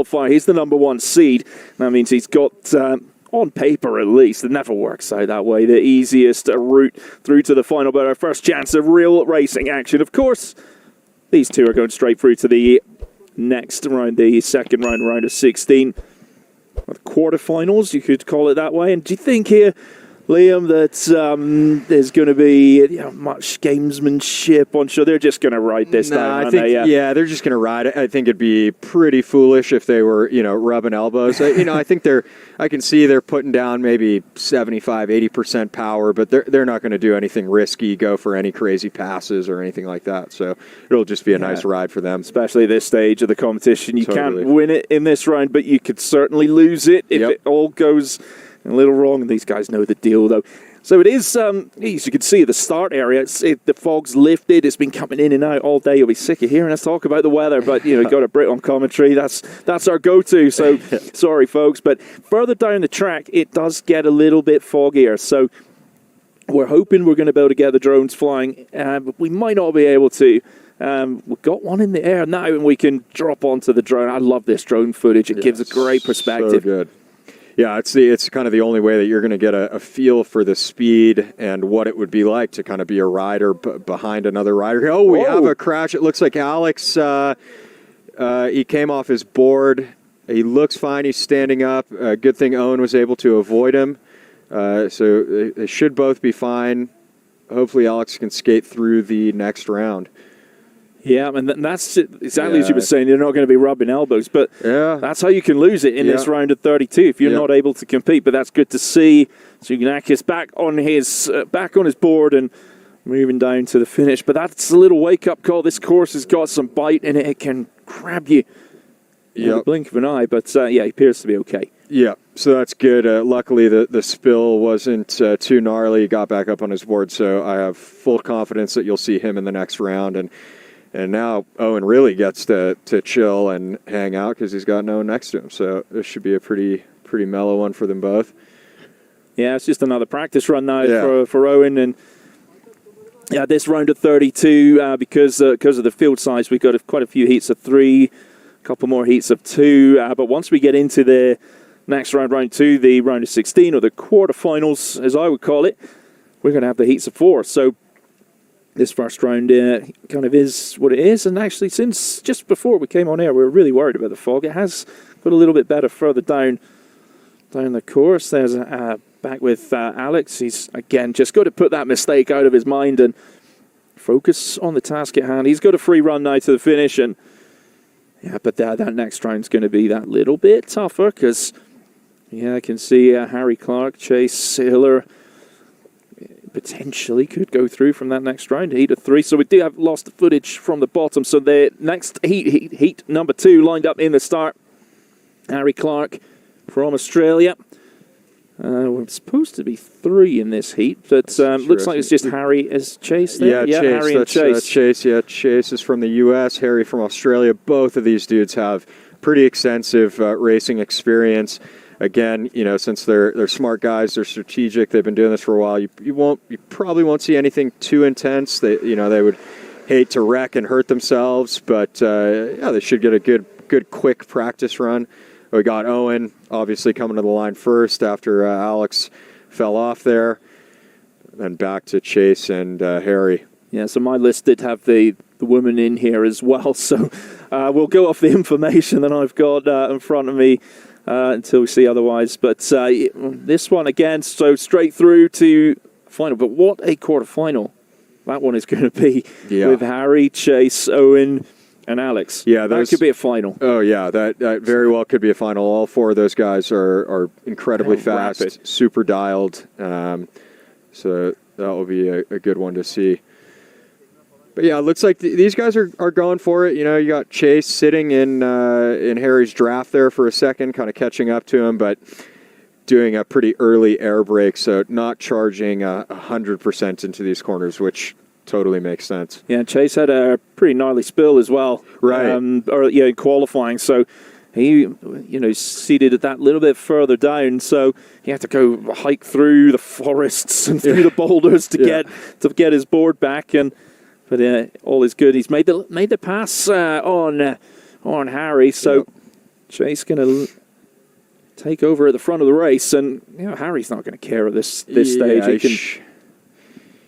qualifier. He's the #1 seed. That means he's got, on paper at least, it never works out that way, the easiest route through to the final, but our first chance of real racing action. Of course, these two are going straight through to the next round, the second round, round of 16. The quarterfinals, you could call it that way. And do you think here, Liam, that there's going to be much gamesmanship on show? They're just going to ride this down, I think, yeah, they're just going to ride it. I think it'd be pretty foolish if they were, rubbing elbows. I think I can see they're putting down maybe 75, 80% power, but they're not going to do anything risky, go for any crazy passes or anything like that. So it'll just be a nice ride for them. Especially at this stage of the competition. You can't win it in this round, but you could certainly lose it if it all goes a little wrong, and these guys know the deal, though. So it is, as you can see, the start area, the fog's lifted. It's been coming in and out all day. You'll be sick of hearing us talk about the weather, but, got a Brit on commentary. That's our go-to, so sorry, folks. But further down the track, it does get a little bit foggier. So we're hoping we're going to be able to get the drones flying, but we might not be able to. We've got one in the air now, and we can drop onto the drone. I love this drone footage. It gives a great perspective. So good. Yeah, it's kind of the only way that you're going to get a feel for the speed and what it would be like to kind of be a rider behind another rider. Oh, we have a crash. It looks like Alex, he came off his board. He looks fine. He's standing up. Good thing Owen was able to avoid him. So they should both be fine. Hopefully Alex can skate through the next round. Yeah, and that's exactly as you were saying. You're not going to be rubbing elbows, but that's how you can lose it in this round of 32 if you're not able to compete. But that's good to see. So Yanakis back on his board and moving down to the finish. But that's a little wake-up call. This course has got some bite in it. It can grab you in the blink of an eye. But he appears to be okay. Yeah, so that's good. Luckily, the spill wasn't too gnarly. He got back up on his board, so I have full confidence that you'll see him in the next round. And now Owen really gets to chill and hang out because he's got no one next to him. So this should be a pretty mellow one for them both. Yeah, it's just another practice run now for Owen. And this round of 32, because of the field size, we've got quite a few heats of 3, a couple more heats of 2. But once we get into the next round, round 2, the round of 16, or the quarterfinals, as I would call it, we're going to have the heats of 4. So this first round kind of is what it is. And actually, since just before we came on air, we were really worried about the fog. It has got a little bit better further down the course. There's back with Alex. He's, again, just got to put that mistake out of his mind and focus on the task at hand. He's got a free run now to the finish. And but that next round's going to be that little bit tougher because, I can see Harry Clark, Chase Hiller, potentially could go through from that next round, heat of 3. So we do have lost the footage from the bottom. So the next heat number 2 lined up in the start. Harry Clark from Australia. We're supposed to be 3 in this heat, but looks like it's just Harry as Chase there. Yeah, Chase, Harry and Chase. Chase is from the U.S., Harry from Australia. Both of these dudes have pretty extensive racing experience. Again, since they're smart guys, they're strategic. They've been doing this for a while. You probably won't see anything too intense. They would hate to wreck and hurt themselves, but they should get a good quick practice run. We got Owen obviously coming to the line first after Alex fell off there, then back to Chase and Harry. Yeah, so my list did have the woman in here as well. So we'll go off the information that I've got in front of me. Until we see otherwise. But this one, again, so straight through to final. But what a quarterfinal that one is going to be with Harry, Chase, Owen, and Alex. Yeah, that could be a final. Oh, yeah, that very well could be a final. All 4 of those guys are incredibly fast, rapid. Super dialed. So that will be a good one to see. But yeah, it looks like these guys are going for it. You got Chase sitting in Harry's draft there for a second, kind of catching up to him, but doing a pretty early air brake, so not charging 100% into these corners, which totally makes sense. Yeah, Chase had a pretty gnarly spill as well, right? Qualifying. So he, seated that little bit further down, so he had to go hike through the forests and through the boulders to get his board back But all is good. He's made the pass on Harry. So Chase going to take over at the front of the race, and Harry's not going to care at this stage. He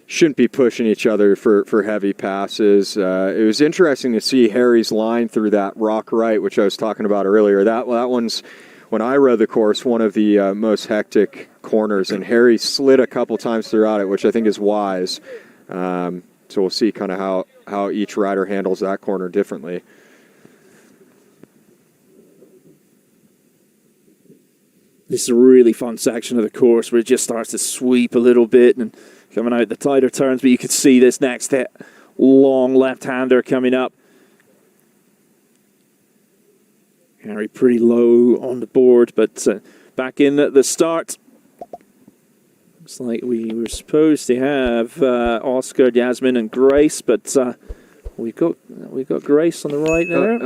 shouldn't be pushing each other for heavy passes. It was interesting to see Harry's line through that rock right, which I was talking about earlier. That one's, when I rode the course, one of the most hectic corners, and Harry slid a couple times throughout it, which I think is wise. So we'll see kind of how each rider handles that corner differently. This is a really fun section of the course where it just starts to sweep a little bit and coming out the tighter turns, but you can see this next hit, long left-hander coming up. Harry pretty low on the board, but back in at the start. Looks like we were supposed to have Oscar, Yasmin, and Grace, but we've got Grace on the right there.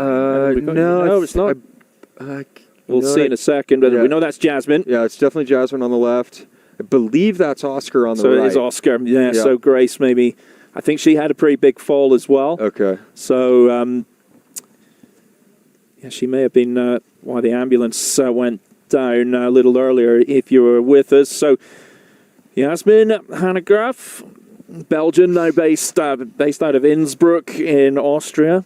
No, it's not. We'll see in a second, but we know that's Jasmine. Yeah, it's definitely Jasmine on the left. I believe that's Oscar on the right. So it is Oscar. Yeah, so Grace maybe. I think she had a pretty big fall as well. Okay. So, she may have been why the ambulance went down a little earlier if you were with us. So, Yasmin Hanegraaff, Belgian, now based out of Innsbruck in Austria.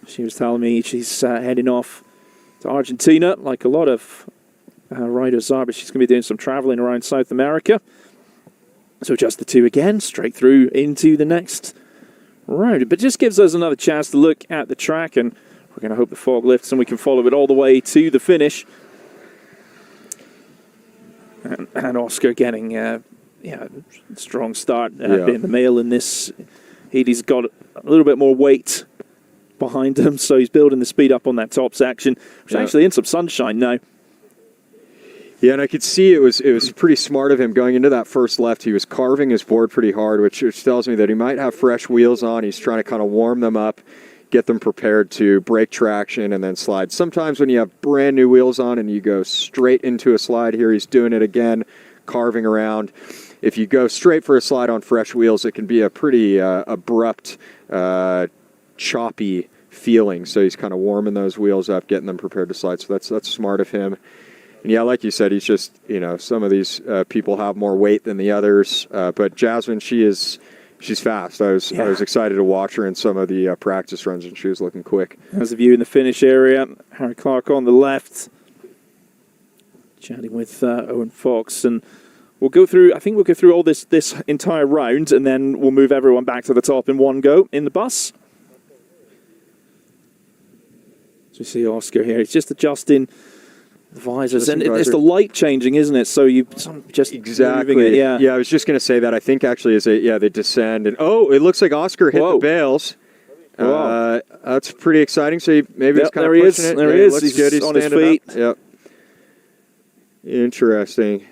She was telling me she's heading off to Argentina, like a lot of riders are, but she's going to be doing some traveling around South America. So just the two again, straight through into the next round. But just gives us another chance to look at the track, and we're going to hope the fog lifts and we can follow it all the way to the finish. And Oscar getting a strong start, being the male in this. He's got a little bit more weight behind him, so he's building the speed up on that top section, which is actually in some sunshine now. Yeah, and I could see it was pretty smart of him going into that first left. He was carving his board pretty hard, which tells me that he might have fresh wheels on. He's trying to kind of warm them up, get them prepared to break traction and then slide. Sometimes when you have brand new wheels on and you go straight into a slide, here he's doing it again, carving around. If you go straight for a slide on fresh wheels, it can be a pretty abrupt, choppy feeling. So he's kind of warming those wheels up, getting them prepared to slide. So that's smart of him. And yeah, like you said, he's just, some of these people have more weight than the others. But Jasmine, she's fast. I was excited to watch her in some of the practice runs, and she was looking quick. There's a view in the finish area. Harry Clark on the left, chatting with Owen Fox, and we'll go through all this entire round, and then we'll move everyone back to the top in one go in the bus. So you see Oscar here. He's just adjusting the visors, and it's the light changing, isn't it? So you just exactly. Moving it, Yeah, I was just going to say that. I think actually they descend, and it looks like Oscar hit the bales. That's pretty exciting. So maybe it's kind of pushing it. There he is. Looks good. He's on his feet. Up. Yep. Interesting.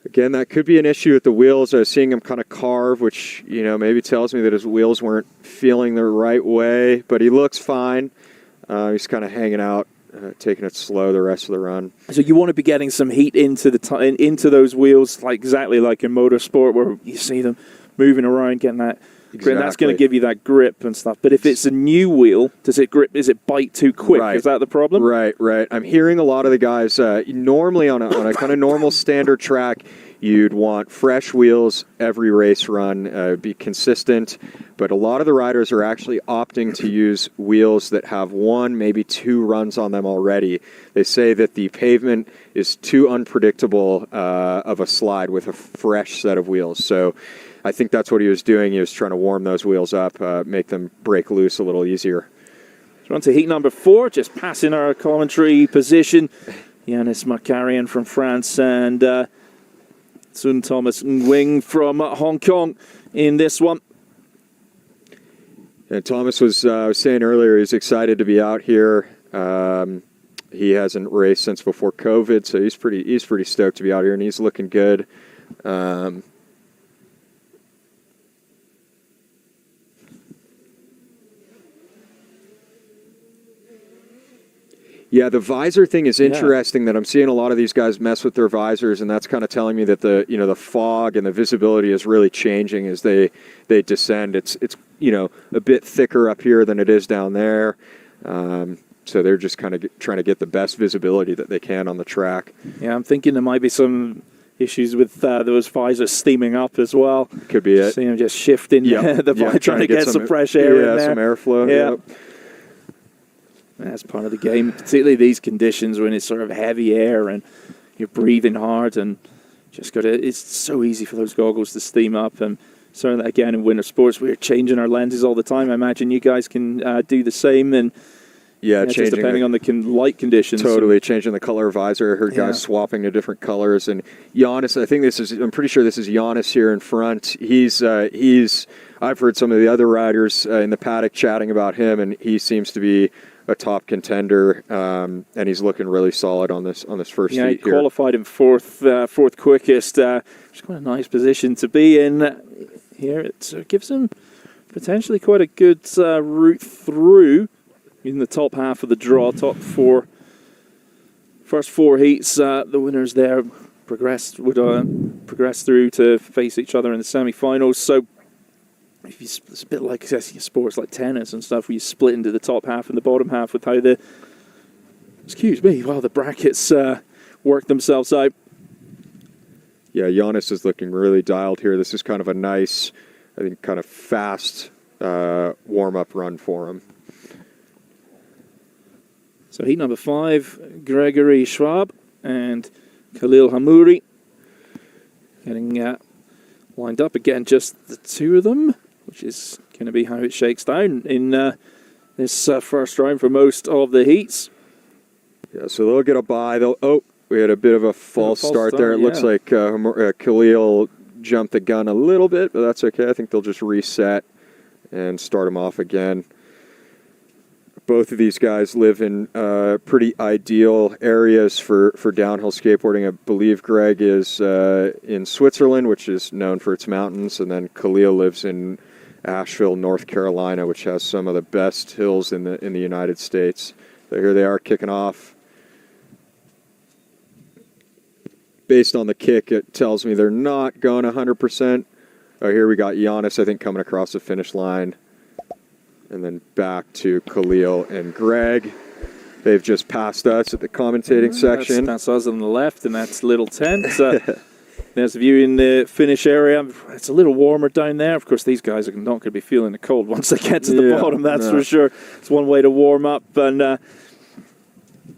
Again, that could be an issue with the wheels. I was seeing him kind of carve, which maybe tells me that his wheels weren't feeling the right way. But he looks fine. He's kind of hanging out, taking it slow the rest of the run. So you want to be getting some heat into those wheels, exactly like in motorsport, where you see them moving around, getting that. Exactly. And that's going to give you that grip and stuff. But if it's a new wheel, does it bite too quick? Right. Is that the problem? Right. I'm hearing a lot of the guys, normally on a kind of normal standard track, you'd want fresh wheels every race run, be consistent. But a lot of the riders are actually opting to use wheels that have one, maybe two runs on them already. They say that the pavement is too unpredictable of a slide with a fresh set of wheels. So I think that's what he was doing. He was trying to warm those wheels up, make them break loose a little easier. So on to heat number 4, just passing our commentary position. Yannis Makarian from France and Sun Thomas Nguyen from Hong Kong in this one. And Thomas was saying earlier he's excited to be out here. He hasn't raced since before COVID, so he's pretty stoked to be out here, and he's looking good. Yeah, the visor thing is interesting. That I'm seeing a lot of these guys mess with their visors, and that's kind of telling me that the fog and the visibility is really changing as they descend. It's a bit thicker up here than it is down there. So So they're just kind of trying to get the best visibility that they can on the track. Yeah, I'm thinking there might be some issues with those visors steaming up as well. Could be it. See them just shifting the visor, trying to get some fresh air in there. Some airflow. Yeah. Yep. That's part of the game, particularly these conditions when it's sort of heavy air and you're breathing hard and just got to. It's so easy for those goggles to steam up. And certainly, again, in winter sports, we're changing our lenses all the time. I imagine you guys can do the same. And changing just depending on the light conditions. Totally changing the color of visor. I heard guys swapping to different colors. And Giannis, I'm pretty sure this is Giannis here in front. I've heard some of the other riders in the paddock chatting about him, and he seems to be a top contender, and he's looking really solid on this first heat here. He qualified in fourth quickest. Which is quite a nice position to be in here. It gives him potentially quite a good route through in the top half of the draw, top four. First four heats, the winners there would progress through to face each other in the semi-finals. So it's a bit like sports like tennis and stuff, where you split into the top half and the bottom half with how the brackets work themselves out. Yeah, Giannis is looking really dialed here. This is kind of a nice, I think, kind of fast warm-up run for him. So heat number 5, Gregory Schwab and Khalil Hamouri getting lined up again, just the two of them, which is going to be how it shakes down in this first round for most of the heats. Yeah, so they'll get a bye. We had a bit of a false start there. It looks like Khalil jumped the gun a little bit, but that's okay. I think they'll just reset and start him off again. Both of these guys live in pretty ideal areas for downhill skateboarding. I believe Greg is in Switzerland, which is known for its mountains, and then Khalil lives in Asheville, North Carolina, which has some of the best hills in the United States. So here they are kicking off. Based on the kick, it tells me they're not going 100%. Oh, here we got Giannis, I think, coming across the finish line. And then back to Khalil and Greg. They've just passed us at the commentating section. That's us on the left, and that's Little Tent. There's a view in the finish area. It's a little warmer down there. Of course, these guys are not going to be feeling the cold once they get to the bottom, that's for sure. It's one way to warm up. And,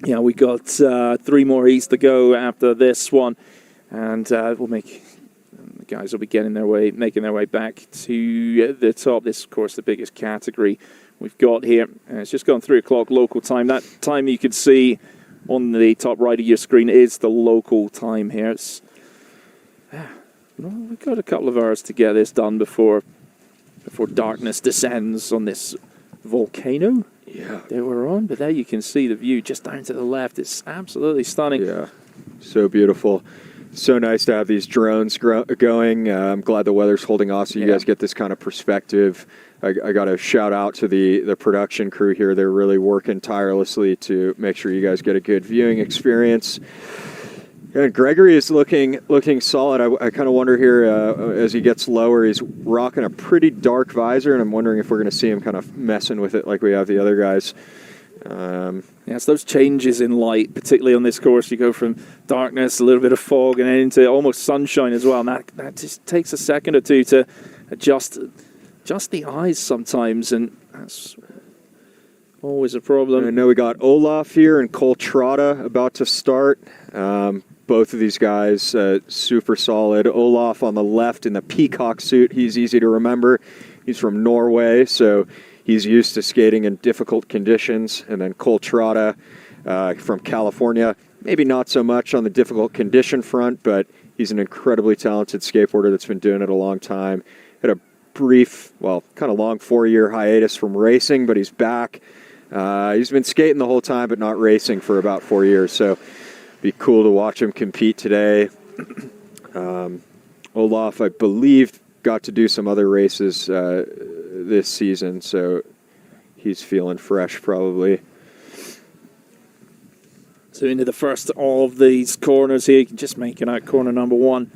we got 3 more heats to go after this one. And the guys will be making their way back to the top. This, of course, the biggest category we've got here. And it's just gone 3 o'clock local time. That time you can see on the top right of your screen is the local time here. We've got a couple of hours to get this done before darkness descends on this volcano that we're on. But there you can see the view just down to the left. It's absolutely stunning. Yeah, so beautiful. So nice to have these drones going. I'm glad the weather's holding off so you guys get this kind of perspective. I got to shout out to the production crew here. They're really working tirelessly to make sure you guys get a good viewing experience. And Gregory is looking solid. I kind of wonder here, as he gets lower, he's rocking a pretty dark visor, and I'm wondering if we're going to see him kind of messing with it like we have the other guys. It's those changes in light, particularly on this course. You go from darkness, a little bit of fog, and then into almost sunshine as well. And that just takes a second or two to adjust the eyes sometimes, and that's always a problem. I know we got Olaf here and Cole Trotta about to start. Both of these guys super solid. Olaf on the left in the peacock suit. He's easy to remember. He's from Norway, so he's used to skating in difficult conditions. And then Cole Trotta from California, maybe not so much on the difficult condition front, but he's an incredibly talented skateboarder that's been doing it a long time. Had a brief, kind of long 4-year hiatus from racing, but he's back. He's been skating the whole time, but not racing for about 4 years. So be cool to watch him compete today. Olaf, I believe, got to do some other races this season, so he's feeling fresh probably. So into the first of these corners here, you can just make it out corner number 1.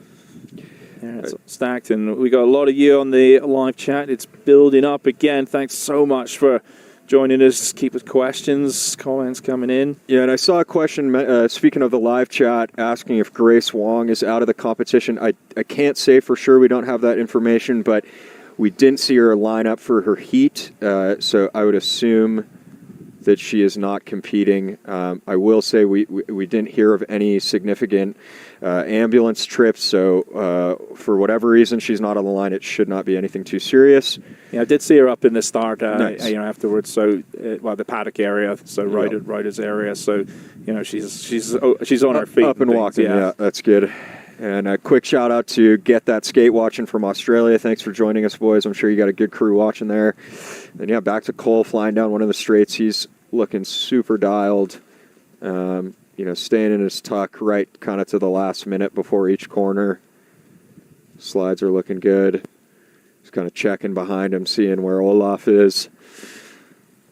Yeah, it's stacked, and we got a lot of you on the live chat. It's building up again. Thanks so much for joining us. Keep us questions, comments coming in. Yeah, and I saw a question, speaking of the live chat, asking if Grace Wong is out of the competition. I can't say for sure. We don't have that information, but we didn't see her line up for her heat, so I would assume that she is not competing. I will say we didn't hear of any significant ambulance trips, so for whatever reason she's not on the line. It should not be anything too serious. Yeah, I did see her up in the start, nice. Afterwards. So, the paddock area, so riders area. So, she's on her feet, up and walking. Yeah, that's good. And a quick shout out to Get That Skate watching from Australia. Thanks for joining us, boys. I'm sure you got a good crew watching there. And back to Cole flying down one of the straights. He's looking super dialed. Staying in his tuck right kind of to the last minute before each corner. Slides are looking good. Just kind of checking behind him, seeing where Olaf is.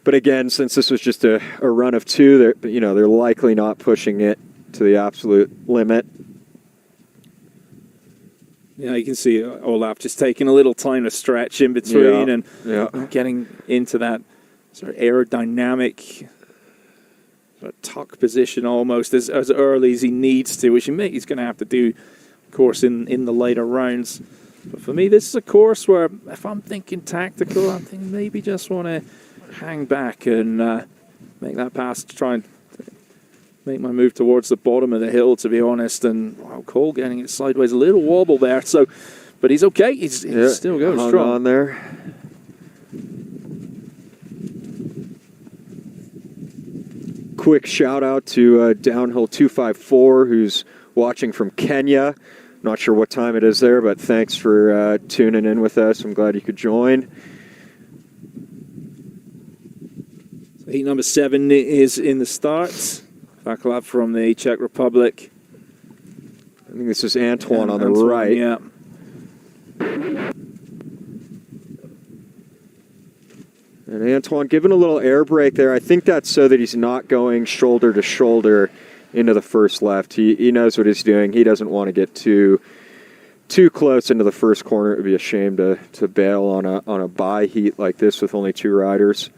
But again, since this was just a run of two, they're likely not pushing it to the absolute limit. Yeah, you can see Olaf just taking a little time to stretch in between and getting into that sort of aerodynamic sort of tuck position almost as early as he needs to, which he's going to have to do, of course, in the later rounds. But for me, this is a course where if I'm thinking tactical, I'm thinking maybe just want to hang back and make that pass to try and make my move towards the bottom of the hill, to be honest. And Cole getting it sideways, a little wobble there. So, but he's okay. He's still going hung strong on there. Quick shout out to Downhill 254, who's watching from Kenya. Not sure what time it is there, but thanks for tuning in with us. I'm glad you could join. Heat number 7 is in the start. Back lap from the Czech Republic. I think this is Antoine on the right. Yeah. And Antoine giving a little air brake there. I think that's so that he's not going shoulder to shoulder into the first left. He knows what he's doing. He doesn't want to get too close into the first corner. It would be a shame to bail on a bye heat like this with only 2 riders.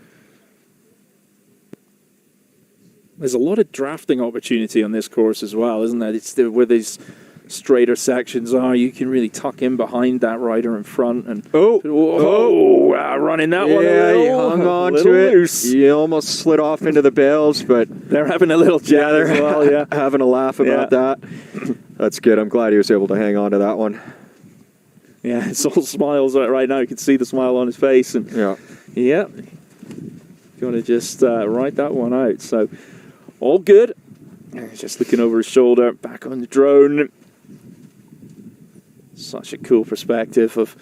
There's a lot of drafting opportunity on this course as well, isn't there? It's where these straighter sections are. You can really tuck in behind that rider in front and running that one. Yeah, he hung on to it. Loose. He almost slid off into the bales, but they're having a little chat as well. Yeah, having a laugh about that. That's good. I'm glad he was able to hang on to that one. Yeah, it's all smiles right now. You can see the smile on his face, and going to just ride that one out. So. All good. Just looking over his shoulder, back on the drone. Such a cool perspective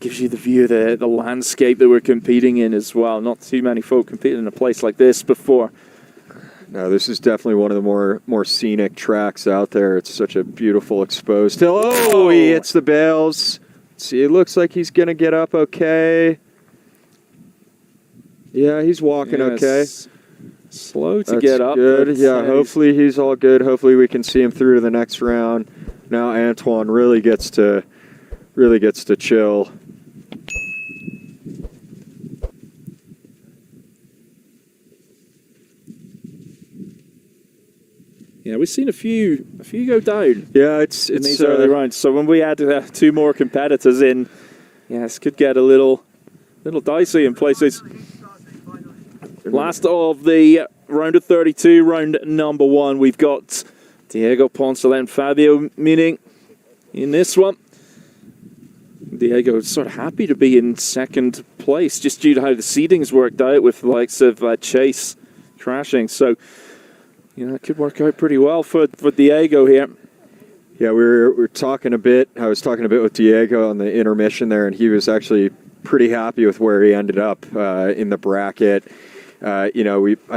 gives you the view of the landscape that we're competing in as well. Not too many folk competing in a place like this before. No, this is definitely one of the more scenic tracks out there. It's such a beautiful exposed hill. Oh, he hits the bales. See, it looks like he's going to get up okay. Yeah, he's walking okay. Slow to get up. Good. Yeah, hopefully he's all good. Hopefully we can see him through to the next round. Now Antoine really gets to chill. Yeah, we've seen a few go down. Yeah, it's in these early rounds. So when we add 2 more competitors in, this could get a little dicey in places. Last of the round of 32, round number 1, we've got Diego Poncelet and Fabio Mining in this one. Diego is sort of happy to be in second place, just due to how the seedings worked out with the likes of Chase crashing. So, it could work out pretty well for Diego here. Yeah, we were talking a bit. I was talking a bit with Diego on the intermission there, and he was actually pretty happy with where he ended up in the bracket. I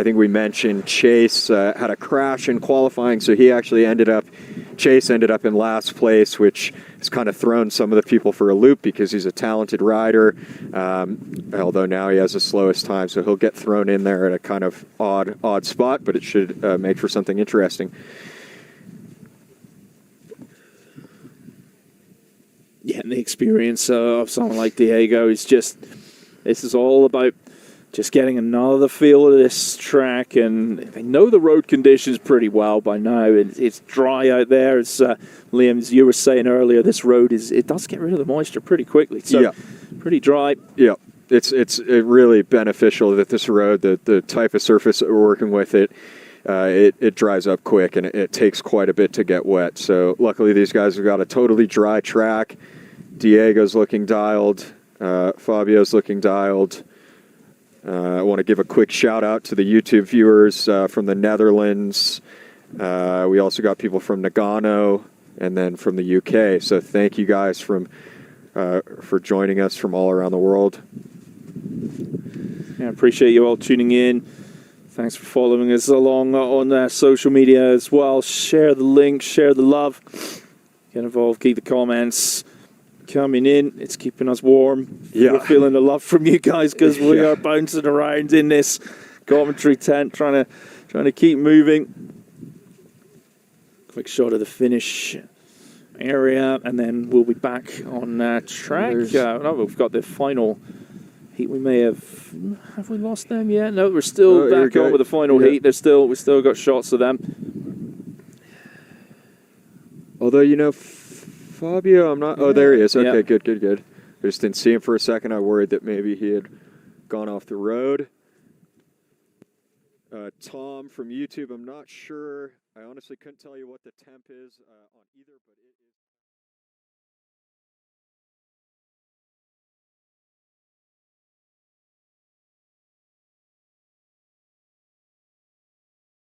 think we mentioned Chase had a crash in qualifying, so Chase ended up in last place, which has kind of thrown some of the people for a loop because he's a talented rider, although now he has the slowest time, so he'll get thrown in there at a kind of odd spot, but it should make for something interesting. Yeah, and the experience of someone like Diego is this is all about just getting another feel of this track, and they know the road conditions pretty well by now. It's dry out there. As Liam, as you were saying earlier, this road it does get rid of the moisture pretty quickly. So pretty dry. Yeah, it's really beneficial that this road, the type of surface that we're working with, it dries up quick, and it takes quite a bit to get wet. So luckily these guys have got a totally dry track. Diego's looking dialed. Fabio's looking dialed. I want to give a quick shout out to the YouTube viewers from the Netherlands. We also got people from Nagano and then from the UK. So thank you guys for joining us from all around the world. Yeah, I appreciate you all tuning in. Thanks for following us along on social media as well. Share the link, share the love. Get involved, keep the comments coming in. It's keeping us warm. Yeah. We're feeling the love from you guys because we are bouncing around in this commentary tent, trying to keep moving. Quick shot of the finish area, and then we'll be back on track. No, we've got the final heat. We may have we lost them yet? No, we're still back on with the final heat. We still got shots of them. Although, you know, Fabio, I'm not... Oh, there he is. Okay, good. I just didn't see him for a second. I worried that maybe he had gone off the road. Tom from YouTube, I'm not sure. I honestly couldn't tell you what the temp is on either, but it is...